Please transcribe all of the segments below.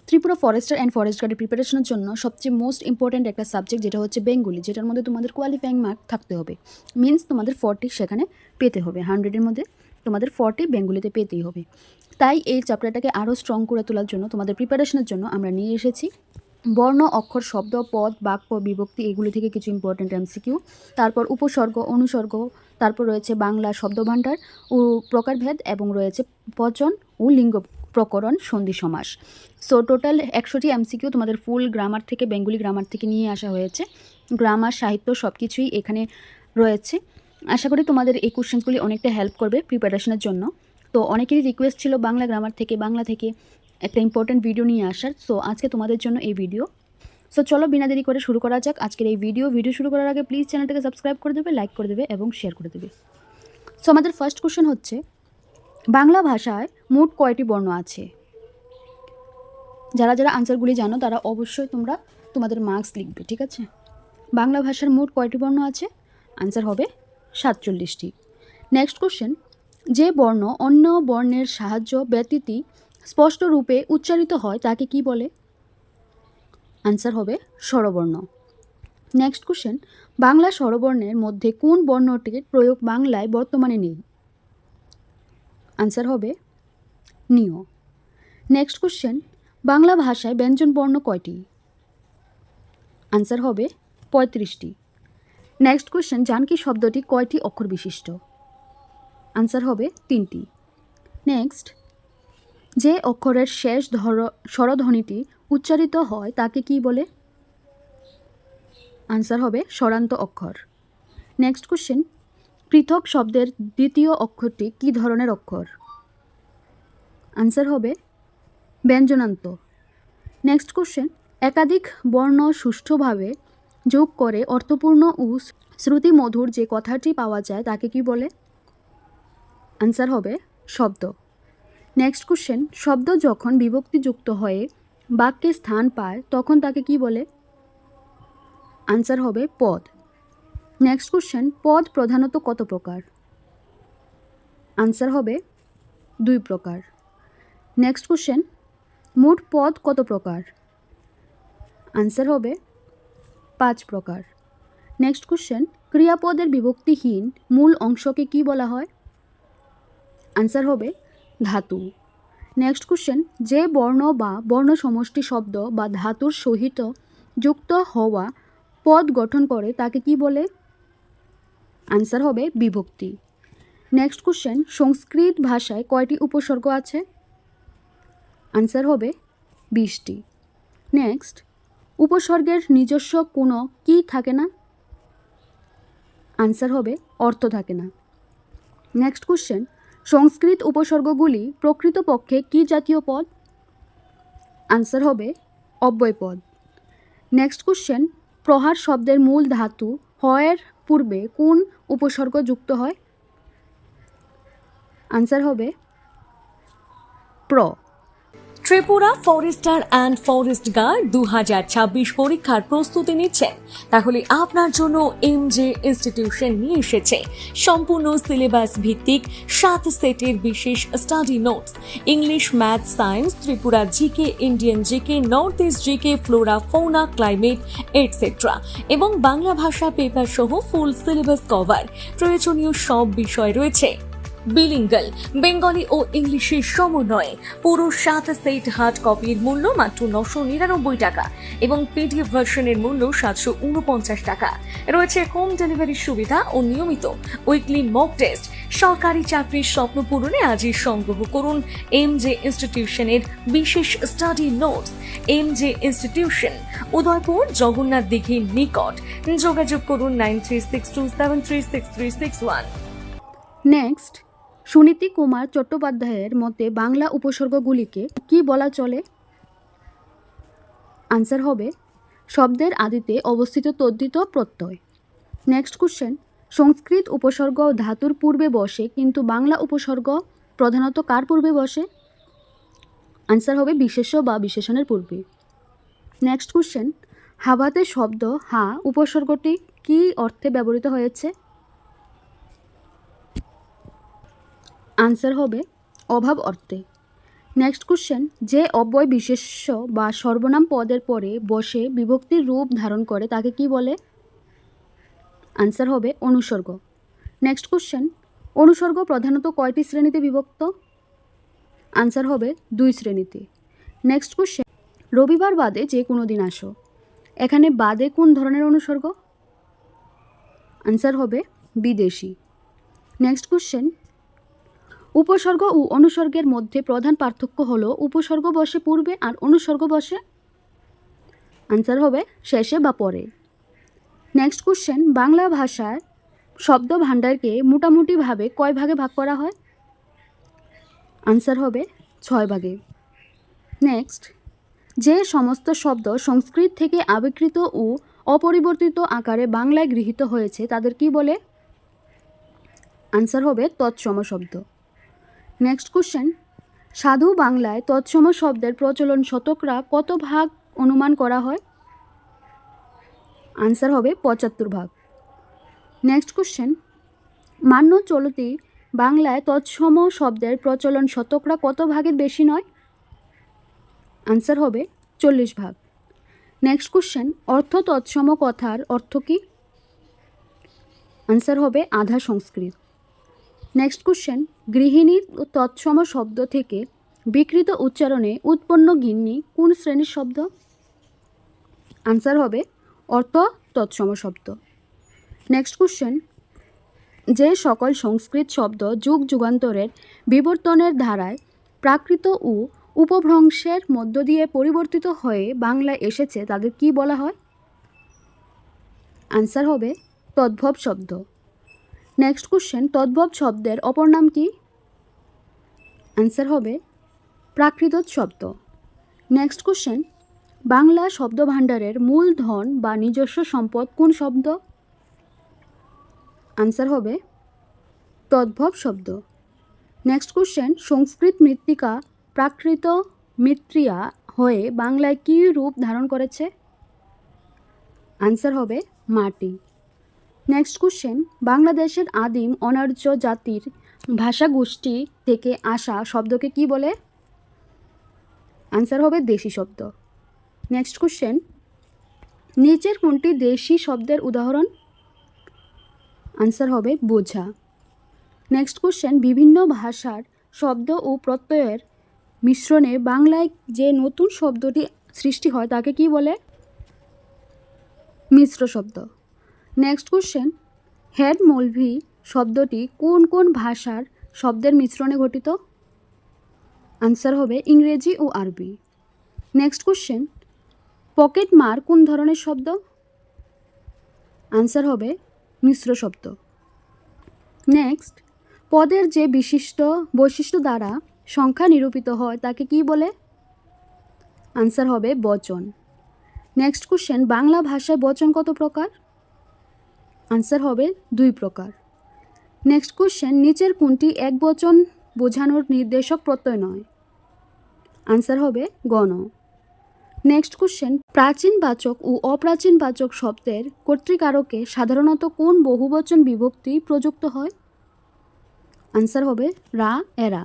Tripura forester and forest গার্ডের প্রিপারেশনের জন্য সবচেয়ে মোস্ট ইম্পর্ট্যান্ট একটা সাবজেক্ট যেটা হচ্ছে বেঙ্গলি, যেটার মধ্যে তোমাদের কোয়ালিফাইং মার্ক থাকতে হবে। মিনস তোমাদের 40 সেখানে পেতে হবে, 100-এর মধ্যে তোমাদের 40 বেঙ্গলিতে পেতেই হবে। তাই এই চ্যাপ্টারটাকে আরও স্ট্রং করে তোলার জন্য তোমাদের প্রিপারেশনের জন্য আমরা নিয়ে এসেছি বর্ণ, অক্ষর, শব্দ, পদ, বাক্য, বিভক্তি, এগুলি থেকে কিছু ইম্পর্ট্যান্ট এমসিকিউ, তারপর উপসর্গ, অনুসর্গ, তারপর রয়েছে বাংলা শব্দভাণ্ডার ও প্রকারভেদ, এবং রয়েছে বচন ও লিঙ্গ প্রকরণ, সন্ধি সমাস। সো টোটাল 100টি এমসিকিউ তোমাদের ফুল গ্রামার থেকে, বেঙ্গলি গ্রামার থেকে নিয়ে আসা হয়েছে। গ্রামার, সাহিত্য সব কিছুই এখানে রয়েছে। আশা করি তোমাদের এই কোশ্চেনগুলি অনেকটা হেল্প করবে প্রিপারেশনের জন্য। তো অনেকেরই রিকোয়েস্ট ছিল বাংলা গ্রামার থেকে, বাংলা থেকে একটা ইম্পর্ট্যান্ট ভিডিও নিয়ে আসার। সো আজকে তোমাদের জন্য এই ভিডিও। সো চলো বিনা দেরি করে শুরু করা যাক আজকের এই ভিডিও শুরু করার আগে প্লিজ চ্যানেলটাকে সাবস্ক্রাইব করে দেবে, লাইক করে দেবে এবং শেয়ার করে দেবে। সো আমাদের ফার্স্ট কোশ্চেন হচ্ছে, বাংলা ভাষায় মোট কয়টি বর্ণ আছে? যারা যারা আনসারগুলি জানো তারা অবশ্যই তোমরা তোমাদের মার্কস লিখবে, ঠিক আছে? বাংলা ভাষার মোট কয়টি বর্ণ আছে? আনসার হবে 47টি। নেক্সট কোশ্চেন, যে বর্ণ অন্য বর্ণের সাহায্য ব্যতীত স্পষ্ট রূপে উচ্চারিত হয় তাকে কি বলে? আনসার হবে স্বরবর্ণ। নেক্সট কোশ্চেন, বাংলা স্বরবর্ণের মধ্যে কোন বর্ণটির প্রয়োগ বাংলায় বর্তমানে নেই? আনসার হবে নিয়। নেক্সট কোশ্চেন, বাংলা ভাষায় ব্যঞ্জন বর্ণ কয়টি? আনসার হবে 35টি। নেক্সট কোশ্চেন, জানকী শব্দটি কয়টি অক্ষর বিশিষ্ট? আনসার হবে 3টি। নেক্সট, যে অক্ষরের শেষ স্বরধ্বনিটি উচ্চারিত হয় তাকে কি বলে? আনসার হবে স্বরান্ত অক্ষর। নেক্সট কোশ্চেন, পৃথক শব্দের দ্বিতীয় অক্ষরটি কী ধরনের অক্ষর? আনসার হবে ব্যঞ্জনান্ত। নেক্সট কোশ্চেন, একাধিক বর্ণ সুষ্ঠুভাবে যোগ করে অর্থপূর্ণ ও শ্রুতিমধুর যে কথাটি পাওয়া যায় তাকে কি বলে? আনসার হবে শব্দ। নেক্সট কোশ্চেন, শব্দ যখন বিভক্তিযুক্ত হয়ে বাক্যে স্থান পায় তখন তাকে কি বলে? আনসার হবে পদ। নেক্সট কোশ্চেন, পদ প্রধানত কত প্রকার? আনসার হবে 2 প্রকার। নেক্সট কোশ্চেন, মোট পদ কত প্রকার? আনসার হবে 5 প্রকার। নেক্সট কোশ্চেন, ক্রিয়াপদের বিভক্তিহীন মূল অংশকে কি বলা হয়? আনসার হবে ধাতু। নেক্সট কোশ্চেন, যে বর্ণ বা বর্ণ সমষ্টি শব্দ বা ধাতুর সহিত যুক্ত হওয়া পদ গঠন করে তাকে কি বলে? আনসার হবে বিভক্তি। নেক্সট কোশ্চেন, সংস্কৃত ভাষায় কয়টি উপসর্গ আছে? আনসার হবে 20টি। নেক্সট, উপসর্গের নিজস্ব কোনো কি থাকে না? আনসার হবে অর্থ থাকে না। নেক্সট কোশ্চেন, সংস্কৃত উপসর্গগুলি প্রকৃতপক্ষে কি জাতীয় পদ? আনসার হবে অব্যয়পদ। নেক্সট কোশ্চেন, প্রহার শব্দের মূল ধাতু হয়ের পূর্বে কোন উপসর্গ যুক্ত হয়? আনসার হবে প্র। Tripura forester and forest guard 2026 পরীক্ষার প্রস্তুতি নিচ্ছেন? তাহলে আপনার জন্য এমজে ইনস্টিটিউশন নিয়ে এসেছে সম্পূর্ণ সিলেবাস ভিত্তিক 7 সেটের বিশেষ study notes, English, math, science, Tripura GK, Indian GK, north east GK, flora, fauna, climate etcetera, এবং বাংলা ভাষা পেপার সহ ফুল সিলেবাস কভার। প্রয়োজনীয় সব বিষয় রয়েছে। বিলিঙ্গাল, বেঙ্গলি ও ইংলিশের সমন্বয়ে পুরো 7 সেট হার্ড কপির মূল্য মাত্র 999 টাকা এবং পিডিএফ ভার্সনের মূল্য 749 টাকা। রয়েছে হোম ডেলিভারির সুবিধা ও নিয়মিত উইকলি মক টেস্ট। সরকারি চাকরির স্বপ্ন পূরণে আজই সংগ্রহ করুন এমজে ইনস্টিটিউশনের বিশেষ study notes. এমজে institution, Udaipur, Jagannath দিঘির নিকট। যোগাযোগ করুন 9362736361। নেক্সট, সুনীতি কুমার চট্টোপাধ্যায়ের মতে বাংলা উপসর্গগুলিকে কি বলা চলে? আনসার হবে শব্দের আদিতে অবস্থিত তদ্ধিত প্রত্যয়। নেক্সট কোশ্চেন, সংস্কৃত উপসর্গ ধাতুর পূর্বে বসে কিন্তু বাংলা উপসর্গ প্রধানত কার পূর্বে বসে? আনসার হবে বিশেষ্য বা বিশেষণের পূর্বে। নেক্সট কোশ্চেন, হাবাতে শব্দ হা উপসর্গটি কি অর্থে ব্যবহৃত হয়েছে? আনসার হবে অভাব অর্থে। নেক্সট কোশ্চেন, যে অব্যয় বিশেষ্য বা সর্বনাম পদের পরে বসে বিভক্তির রূপ ধারণ করে তাকে কি বলে? আনসার হবে অনুসর্গ। নেক্সট কোশ্চেন, অনুসর্গ প্রধানত কয়টি শ্রেণীতে বিভক্ত? আনসার হবে 2 শ্রেণীতে। নেক্সট কোশ্চেন, রবিবার বাদে যে কোনো দিন আসো, এখানে বাদে কোন ধরনের অনুসর্গ? আনসার হবে বিদেশি। নেক্সট কোশ্চেন, উপসর্গ ও অনুসর্গের মধ্যে প্রধান পার্থক্য হলো উপসর্গ বসে পূর্বে আর অনুসর্গ বসে? আনসার হবে শেষে বা পরে। নেক্সট কোশ্চেন, বাংলা ভাষায় শব্দ ভাণ্ডারকে মোটামুটিভাবে কয় ভাগে ভাগ করা হয়? আনসার হবে 6 ভাগে। নেক্সট, যে সমস্ত শব্দ সংস্কৃত থেকে আবিষ্কৃত ও অপরিবর্তিত আকারে বাংলায় গৃহীত হয়েছে তাদের কি বলে? আনসার হবে তৎসম শব্দ। নেক্সট কোশ্চেন, সাধু বাংলায় তৎসম শব্দের প্রচলন শতকরা কত ভাগ অনুমান করা হয়? আনসার হবে 75 ভাগ। নেক্সট কোশ্চেন, মান্য চলতি বাংলায় তৎসম শব্দের প্রচলন শতকরা কত ভাগের বেশি নয়? আনসার হবে 40 ভাগ। নেক্সট কোশ্চেন, অর্থ তৎসম কথার অর্থ কী? আনসার হবে আধা সংস্কৃত। নেক্সট কোশ্চেন, গৃহিণী ও তৎসম শব্দ থেকে বিকৃত উচ্চারণে উৎপন্ন গিন্নি কোন শ্রেণীর শব্দ? আনসার হবে অর্থ তৎসম শব্দ। নেক্সট কোশ্চেন, যে সকল সংস্কৃত শব্দ যুগ যুগান্তরের বিবর্তনের ধারায় প্রাকৃত ও উপভ্রংশের মধ্য দিয়ে পরিবর্তিত হয়ে বাংলায় এসেছে তাদের কি বলা হয়? আনসার হবে তদ্ভব শব্দ। নেক্সট কোশ্চেন, তদ্ভব শব্দের অপর নাম কি? আনসার হবে প্রাকৃত শব্দ। নেক্সট কোশ্চেন, বাংলা শব্দভাণ্ডারের মূল ধন বা নিজস্ব সম্পদ কোন শব্দ? আনসার হবে তদ্ভব শব্দ। নেক্সট কোশ্চেন, সংস্কৃত মৃত্তিকা প্রাকৃত মৃত্রিয়া হয়ে বাংলায় কী রূপ ধারণ করেছে? আনসার হবে মাটি। নেক্সট কোশ্চেন, বাংলাদেশের আদিম অনার্য জাতির ভাষাগোষ্ঠী থেকে আসা শব্দকে কি বলে? আনসার হবে দেশি শব্দ। নেক্সট কোশ্চেন, নিচের কোনটি দেশি শব্দের উদাহরণ? আনসার হবে বোঝা। নেক্সট কোশ্চেন, বিভিন্ন ভাষার শব্দ ও প্রত্যয়ের মিশ্রণে বাংলায় যে নতুন শব্দটি সৃষ্টি হয় তাকে কি বলে? মিশ্র শব্দ। নেক্সট কোশ্চেন, হেড মৌলভী শব্দটি কোন কোন ভাষার শব্দের মিশ্রণে গঠিত? আনসার হবে ইংরেজি ও আরবি। নেক্সট কোশ্চেন, পকেট মার কোন ধরনের শব্দ? আনসার হবে মিশ্র শব্দ। নেক্সট, পদের যে বিশিষ্ট বৈশিষ্ট্য দ্বারা সংখ্যা নিরূপিত হয় তাকে কি বলে? আনসার হবে বচন। নেক্সট কোশ্চেন, বাংলা ভাষায় বচন কত প্রকার? আনসার হবে 2 প্রকার। নেক্সট কোশ্চেন, নিচের কোনটি এক বচন বোঝানোর নির্দেশক প্রত্যয় নয়? আনসার হবে গণ। নেক্সট কোশ্চেন, প্রাচীনবাচক ও অপ্রাচীনবাচক শব্দের কর্তৃকারকে সাধারণত কোন বহুবচন বিভক্তি প্রযুক্ত হয়? আনসার হবে রা এরা।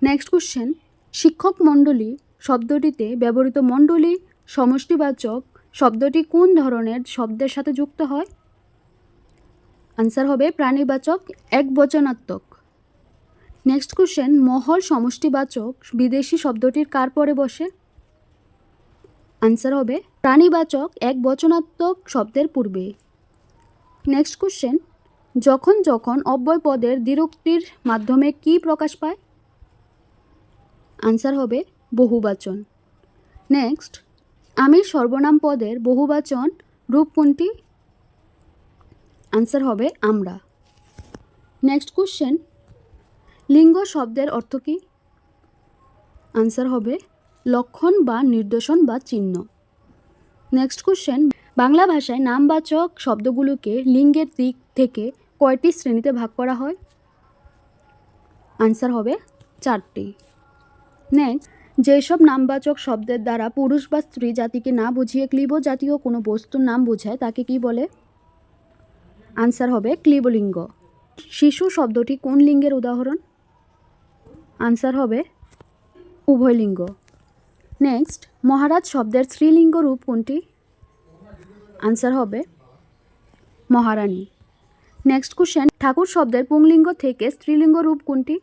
নেক্সট কোশ্চেন, শিক্ষক মণ্ডলী শব্দটিতে ব্যবহৃত মণ্ডলী সমষ্টিবাচক শব্দটি কোন ধরনের শব্দের সাথে যুক্ত হয়? আনসার হবে প্রাণীবাচক একবচনাত্মক। নেক্সট কোশ্চেন, মহল সমষ্টিবাচক বিদেশি শব্দটির কার পরে বসে? আনসার হবে প্রাণীবাচক একবচনাত্মক শব্দের পূর্বে। নেক্সট কোশ্চেন, যখন যখন অব্যয় পদের দ্বিরুক্তির মাধ্যমে কি প্রকাশ পায়? আনসার হবে বহুবাচন। নেক্সট, আমি সর্বনাম পদের বহুবাচন রূপ কোনটি? আনসার হবে আমরা। নেক্সট কোশ্চেন, লিঙ্গ শব্দের অর্থ কী? আনসার হবে লক্ষণ বা নির্দেশন বা চিহ্ন। নেক্সট কোশ্চেন, বাংলা ভাষায় নামবাচক শব্দগুলোকে লিঙ্গের দিক থেকে কয়টি শ্রেণীতে ভাগ করা হয়? আনসার হবে 4টি। নেক্সট, যেসব নামবাচক শব্দের দ্বারা পুরুষ বা স্ত্রী জাতিকে না বুঝিয়ে ক্লীব জাতীয় কোনো বস্তুর নাম বোঝায় তাকে কি বলে? আনসার হবে ক্লীবলিঙ্গ। শিশু শব্দটি কোন লিঙ্গের উদাহরণ? আনসার হবে উভয়লিঙ্গ। নেক্সট, মহারাজ শব্দের স্ত্রীলিঙ্গ রূপ কোনটি? আনসার হবে মহারানী। নেক্সট কোশ্চেন, ঠাকুর শব্দের পুংলিঙ্গ থেকে স্ত্রীলিঙ্গ রূপ কোনটি?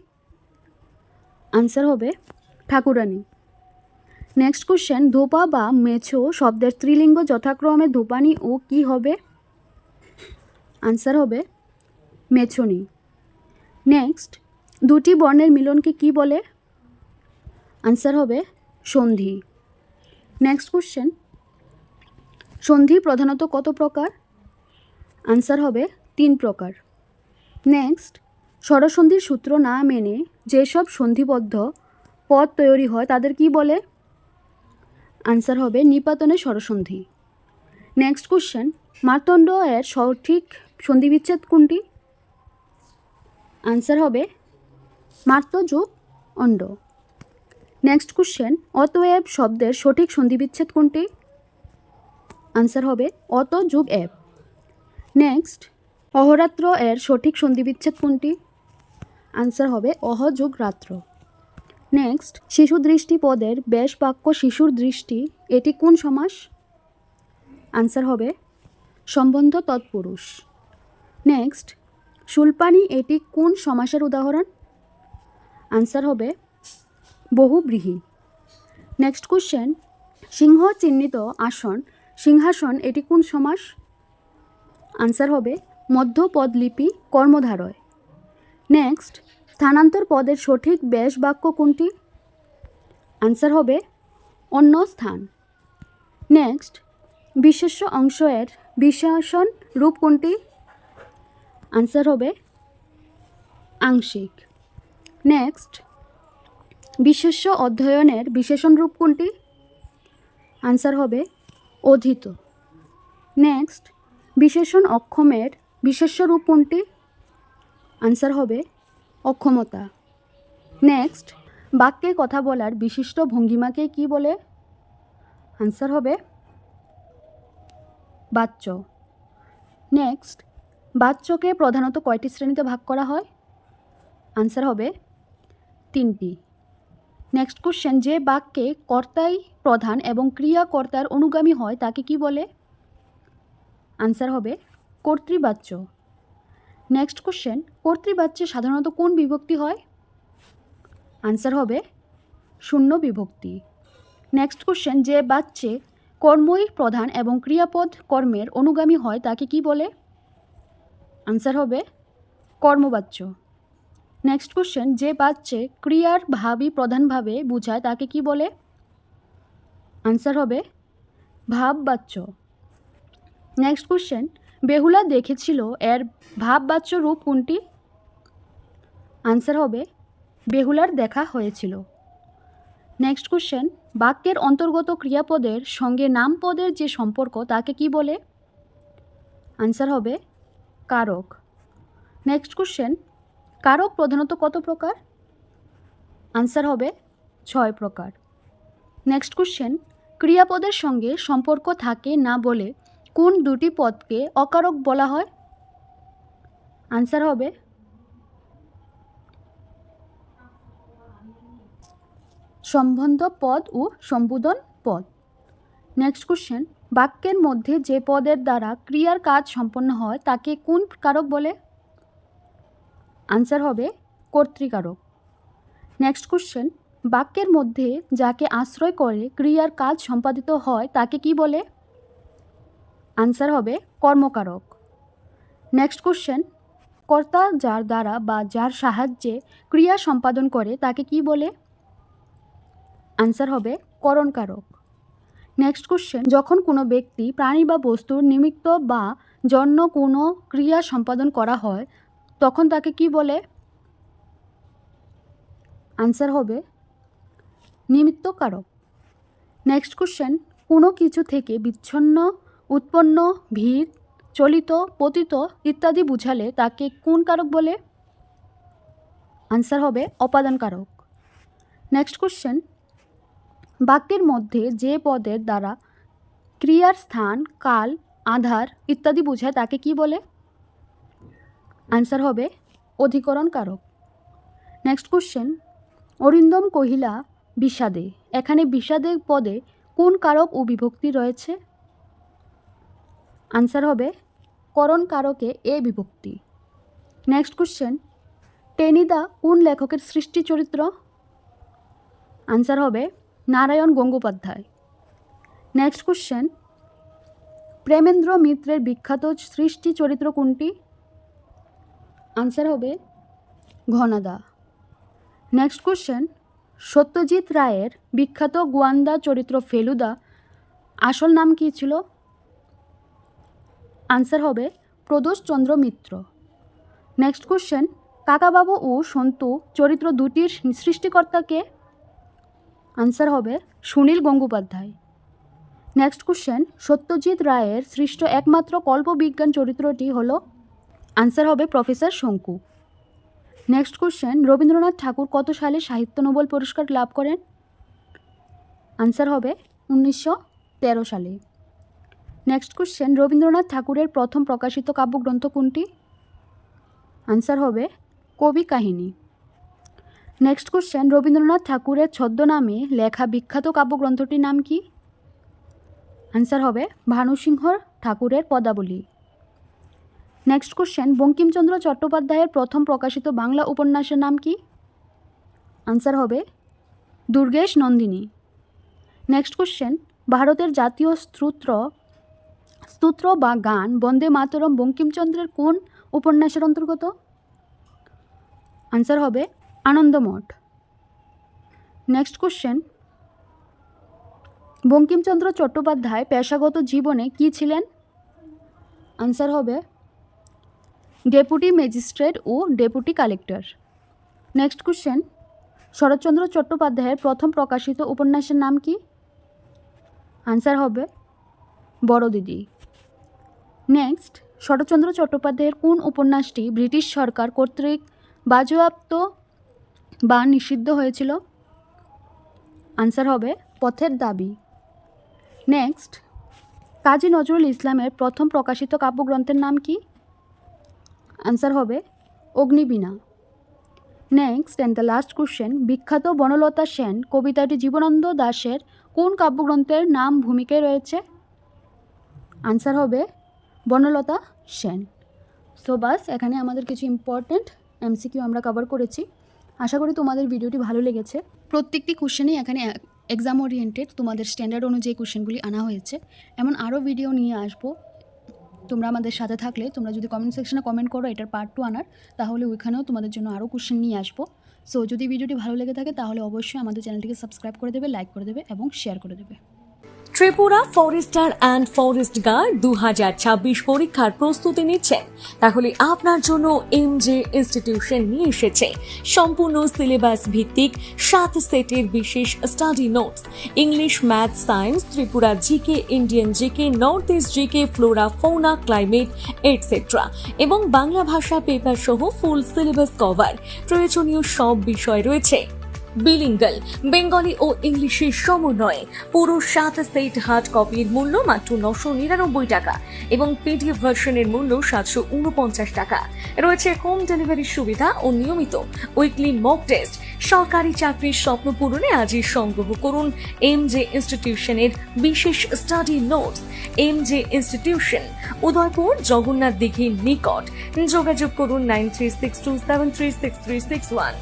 আনসার হবে ঠাকুরানী। নেক্সট কোশ্চেন, ধোপা বা মেছো শব্দের স্ত্রীলিঙ্গ যথাক্রমে ধূপানি ও কি হবে? আনসার হবে মেছনি। নেক্সট, দুটি বর্ণের মিলনকে কি বলে? আনসার হবে সন্ধি। নেক্সট কোশ্চেন, সন্ধি প্রধানত কত প্রকার? আনসার হবে 3 প্রকার। নেক্সট, স্বরসন্ধির সূত্র না মেনে যেসব সন্ধিবদ্ধ পদ তৈরি হয় তাদের কি বলে? আনসার হবে নিপাতনে স্বরসন্ধি। নেক্সট কোশ্চেন, মার্তণ্ড এর সঠিক সন্ধিবিচ্ছেদ কোনটি? আনসার হবে মার্ত যোগ অণ্ড। নেক্সট কোশ্চেন, অতএব শব্দের সঠিক সন্ধিবিচ্ছেদ কোনটি? আনসার হবে অত যোগ এব। নেক্সট, অহরাত্র এর সঠিক সন্ধিবিচ্ছেদ কোনটি? আনসার হবে অহ যোগ রাত্র। নেক্সট, শিশু দৃষ্টি পদের বেশ বাক্য শিশুর দৃষ্টি এটি কোন সমাস? আনসার হবে সম্বন্ধ তৎপুরুষ। নেক্সট, শুল্পানি এটি কোন সমাসের উদাহরণ? আনসার হবে বহুব্রীহি। নেক্সট কোশ্চেন, সিংহ চিহ্নিত আসন সিংহাসন এটি কোন সমাস? আনসার হবে মধ্যপদলিপি কর্মধারয়। নেক্সট, স্থানান্তর পদের সঠিক বেশ বাক্য কোনটি? আনসার হবে অন্য স্থান। নেক্সট, বিশেষ্য অংশ এর বিশেষণ রূপ কোনটি? আনসার হবে আংশিক। নেক্সট, বিশেষ্য অধ্যয়নের বিশেষণ রূপ কোনটি? আনসার হবে অধীত। নেক্সট, বিশেষণ অক্ষমের বিশেষ্য রূপ কোনটি? আনসার হবে অক্ষমতা। নেক্সট, বাক্যে কথা বলার বিশিষ্ট ভঙ্গিমাকে কি বলে? আনসার হবে বাচ্য। নেক্সট, বাচ্যকে প্রধানত কয়টি শ্রেণীতে ভাগ করা হয়? আনসার হবে 3টি। নেক্সট কোশ্চেন, যে বাক্যে কর্তাই প্রধান এবং ক্রিয়া কর্তার অনুগামী হয় তাকে কি বলে? আনসার হবে কর্তৃবাচ্য। নেক্সট কোশ্চেন, কর্তৃবাচ্যে সাধারণত কোন বিভক্তি হয়? আনসার হবে শূন্য বিভক্তি। নেক্সট কোশ্চেন, যে বাচ্যে কর্মই প্রধান এবং ক্রিয়াপদ কর্মের অনুগামী হয় তাকে কি বলে? আনসার হবে কর্মবাচ্য। নেক্সট কোশ্চেন, যে বাচ্যে ক্রিয়ার ভাবই প্রধানভাবে বোঝায় তাকে কি বলে? আনসার হবে ভাববাচ্য। নেক্সট কোশ্চেন, বেহুলা দেখেছিল এর ভাববাচ্য রূপ কোনটি? আনসার হবে বেহুলার দেখা হয়েছিল। নেক্সট কোশ্চেন, বাক্যের অন্তর্গত ক্রিয়াপদের সঙ্গে নামপদের যে সম্পর্ক তাকে কি বলে? আনসার হবে কারক। নেক্সট কোশ্চেন, কারক প্রধানত কত প্রকার? আনসার হবে 6 প্রকার। নেক্সট কোশ্চেন, ক্রিয়াপদের সঙ্গে সম্পর্ক থাকে না বলে কোন দুটি পদকে অকারক বলা হয়? আনসার হবে সম্বন্ধ পদ ও সম্বোধন পদ। নেক্সট কোশ্চেন, বাক্যের মধ্যে যে পদের দ্বারা ক্রিয়ার কাজ সম্পন্ন হয় তাকে কোন কারক বলে? আনসার হবে কর্তৃকারক। নেক্সট কোশ্চেন, বাক্যের মধ্যে যাকে আশ্রয় করে ক্রিয়ার কাজ সম্পাদিত হয় তাকে কি বলে? আনসার হবে কর্মকারক। নেক্সট কোশ্চেন, কর্তা যার দ্বারা বা যার সাহায্যে ক্রিয়া সম্পাদন করে তাকে কি বলে? আনসার হবে করণকারক। নেক্সট কোশ্চেন, যখন কোনো ব্যক্তি প্রাণী বা বস্তুর নিমিত্ত বা জন্য কোনো ক্রিয়া সম্পাদন করা হয় তখন তাকে কি বলে? আনসার হবে নিমিত্তকারক। নেক্সট কোশ্চেন, কোনো কিছু থেকে বিচ্ছিন্ন উৎপন্ন ভিড় চলিত পতিত ইত্যাদি বুঝালে তাকে কোন কারক বলে? আনসার হবে অপাদান কারক। নেক্সট কোশ্চেন, বাক্যের মধ্যে যে পদের দ্বারা ক্রিয়ার স্থান কাল আধার ইত্যাদি বোঝায় তাকে কি বলে? আনসার হবে অধিকরণ কারক। নেক্সট কোশ্চেন, অরিন্দম কহিলা বিষাদে। এখানে বিষাদে পদে কোন কারক ও বিভক্তি রয়েছে? আনসার হবে করণ কারকে এ বিভক্তি। নেক্সট কোশ্চেন, টেনিদা কোন লেখকের সৃষ্টি চরিত্র? আনসার হবে নারায়ণ গঙ্গোপাধ্যায়। নেক্সট কোশ্চেন, প্রেমেন্দ্র মিত্রের বিখ্যাত সৃষ্টি চরিত্র কোনটি? আনসার হবে ঘনাদা। নেক্সট কোশ্চেন, সত্যজিৎ রায়ের বিখ্যাত গোয়ান্দা চরিত্র ফেলুদা আসল নাম কী ছিল? আনসার হবে প্রদোষচন্দ্র মিত্র। নেক্সট কোশ্চেন, কাকাবাবু ও সন্তু চরিত্র দুটির সৃষ্টিকর্তা কে? আনসার হবে সুনীল গঙ্গোপাধ্যায়। নেক্সট কোশ্চেন, সত্যজিৎ রায়ের সৃষ্ট একমাত্র কল্পবিজ্ঞান চরিত্রটি হল? আনসার হবে প্রফেসর শঙ্কু। নেক্সট কোশ্চেন, রবীন্দ্রনাথ ঠাকুর কত সালে সাহিত্য নোবেল পুরস্কার লাভ করেন? আনসার হবে 1913 সালে। নেক্সট কোশ্চেন, রবীন্দ্রনাথ ঠাকুরের প্রথম প্রকাশিত কাব্যগ্রন্থ কোনটি? আনসার হবে কবি কাহিনী। নেক্সট কোশ্চেন, রবীন্দ্রনাথ ঠাকুরের ছদ্মনামে লেখা বিখ্যাত কাব্যগ্রন্থটির নাম কি? আনসার হবে ভানুসিংহ ঠাকুরের পদাবলী। নেক্সট কোশ্চেন, বঙ্কিমচন্দ্র চট্টোপাধ্যায়ের প্রথম প্রকাশিত বাংলা উপন্যাসের নাম কি? আনসার হবে দুর্গেশ নন্দিনী। নেক্সট কোশ্চেন, ভারতের জাতীয় স্তোত্র বা গান বন্দে মাতরম বঙ্কিমচন্দ্রের কোন উপন্যাসের অন্তর্গত? আনসার হবে আনন্দমঠ। নেক্সট কোশ্চেন, বঙ্কিমচন্দ্র চট্টোপাধ্যায় পেশাগত জীবনে কি ছিলেন? আনসার হবে ডেপুটি ম্যাজিস্ট্রেট ও deputy collector. Next question, Saratchandra চট্টোপাধ্যায়ের প্রথম প্রকাশিত উপন্যাসের নাম কি? আনসার হবে বড় দিদি। নেক্সট, শরৎচন্দ্র চট্টোপাধ্যায়ের কোন উপন্যাসটি ব্রিটিশ সরকার কর্তৃক বাজেয়াপ্ত বা নিষিদ্ধ হয়েছিল? আনসার হবে পথের দাবি। নেক্সট, কাজী নজরুল ইসলামের প্রথম প্রকাশিত কাব্যগ্রন্থের নাম কি? আনসার হবে Agnibina. Next and the last question, বিখ্যাত বনলতা সেন কবিতাটি জীবনানন্দ দাশের কোন কাব্যগ্রন্থের নাম ভূমিকায় রয়েছে? আনসার হবে বনলতা সেন। সো বাস, এখানে আমাদের কিছু ইম্পর্ট্যান্ট এমসিকিউ আমরা কভার করেছি। আশা করি তোমাদের ভিডিওটি ভালো লেগেছে। প্রত্যেকটি কোশ্চেনই এখানে এক্সাম ওরিয়েন্টেড, তোমাদের স্ট্যান্ডার্ড অনুযায়ী কোশ্চেনগুলি আনা হয়েছে। এমন আরও ভিডিও নিয়ে আসবো। তোমরা আমাদের সাথে থাকলে, তোমরা যদি কমেন্ট সেকশনে কমেন্ট করো এটার পার্ট 2 আনার, তাহলে ওইখানেও তোমাদের জন্য আরও কোশ্চেন নিয়ে আসবো। সো যদি ভিডিওটি ভালো লেগে থাকে তাহলে অবশ্যই আমাদের চ্যানেলটিকে সাবস্ক্রাইব করে দেবে, লাইক করে দেবে এবং শেয়ার করে দেবে। Tripura forester and forest guard 2026 পরীক্ষার প্রস্তুতি নিচ্ছেন? তাহলে আপনার জন্য এমজে ইনস্টিটিউশন নিয়ে এসেছে সম্পূর্ণ সিলেবাস ভিত্তিক 7 সেটের বিশেষ study notes, English, math, science, Tripura GK, Indian GK, north east GK, flora, fauna, climate etcetera এবং বাংলা ভাষা পেপার সহ ফুল সিলেবাস কভার। প্রয়োজনীয় সব বিষয় রয়েছে। বিলিঙ্গাল, বেঙ্গলি ও ইংলিশের সমন্বয়ে পুরো 7 সেট হার্ড কপির মূল্য মাত্র 999 টাকা এবং পিডিএফ ভার্সনের মূল্য 749 টাকা। রয়েছে হোম ডেলিভারির সুবিধা ও নিয়মিত উইকলি মক টেস্ট। সরকারি চাকরির স্বপ্ন পূরণে আজই সংগ্রহ করুন এমজে ইনস্টিটিউশনের বিশেষ study notes. এমজে institution, Udaipur, Jagannath দিঘির নিকট। যোগাযোগ করুন 9362736361।